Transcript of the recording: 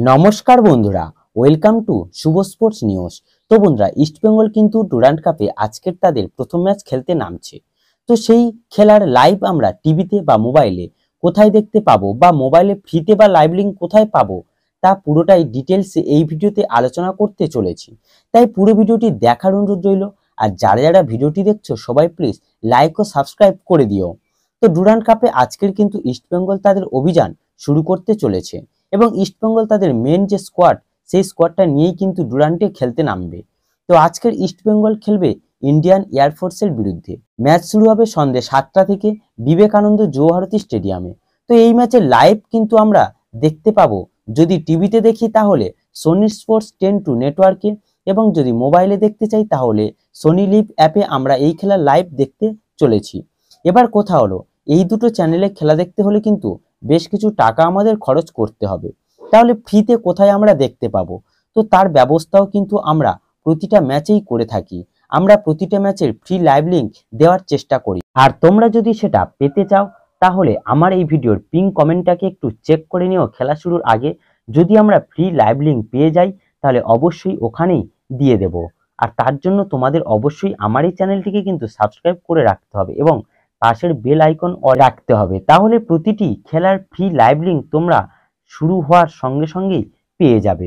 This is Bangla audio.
নমস্কার বন্ধুরা, welcome to Shubho sports news. তো বন্ধুরা, ইস্টবেঙ্গল কিন্তু ডুরান্ড কাপে আজকের তাদের প্রথম ম্যাচ খেলতে নামছে। তো সেই খেলার লাইভ আমরা টিভিতে বা মোবাইলে কোথায় দেখতে পাবো, বা মোবাইলে ফ্রিতে বা লাইভ লিঙ্ক কোথায় পাবো, তা পুরোটাই ডিটেলসে এই ভিডিওতে আলোচনা করতে চলেছি। তাই পুরো ভিডিওটি দেখার অনুরোধ রইল। আর যারা যারা ভিডিওটি দেখছো সবাই প্লিজ লাইক ও সাবস্ক্রাইব করে দিও। তো ডুরান্ড কাপে আজকের কিন্তু ইস্টবেঙ্গল তাদের অভিযান শুরু করতে চলেছে, এবং ইস্টবেঙ্গল তাদের মেন যে স্কোয়াড, সেই স্কোয়াডটা নিয়েই কিন্তু ডুরান্টে খেলতে নামবে। তো আজকের ইস্টবেঙ্গল খেলবে ইন্ডিয়ান এয়ারফোর্সের বিরুদ্ধে। ম্যাচ শুরু হবে সন্ধ্যে 7টা থেকে বিবেকানন্দ যুবভারতী স্টেডিয়ামে। তো এই ম্যাচের লাইভ কিন্তু আমরা দেখতে পাবো। যদি টিভিতে দেখি তাহলে সোনি স্পোর্টস 10 নেটওয়ার্কে, এবং যদি মোবাইলে দেখতে চাই তাহলে সোনি লিভ অ্যাপে আমরা এই খেলার লাইভ দেখতে চলেছি। এবার কথা হলো, এই দুটো চ্যানেলে খেলা দেখতে হলে কিন্তু বেশ কিছু টাকা আমাদের খরচ করতে হবে। তাহলে ফ্রিতে কোথায় আমরা দেখতে পাবো? তো তার ব্যবস্থাও কিন্তু আমরা প্রতিটা ম্যাচেই করে থাকি। আমরা প্রতিটা ম্যাচের ফ্রি লাইভ লিঙ্ক দেওয়ার চেষ্টা করি। আর তোমরা যদি সেটা পেতে চাও তাহলে আমার এই ভিডিওর পিন কমেন্টটাকে একটু চেক করে নিও খেলা শুরুর আগে। যদি আমরা ফ্রি লাইভ লিঙ্ক পেয়ে যাই তাহলে অবশ্যই ওখানেই দিয়ে দেব। আর তার জন্য তোমাদের অবশ্যই আমার এই চ্যানেলটিকে কিন্তু সাবস্ক্রাইব করে রাখতে হবে এবং পাশের বেল আইকন রাখতে হবে। তাহলে প্রতিটি খেলার ফ্রি লাইভ লিঙ্ক তোমরা শুরু হওয়ার সঙ্গে সঙ্গেই পেয়ে যাবে।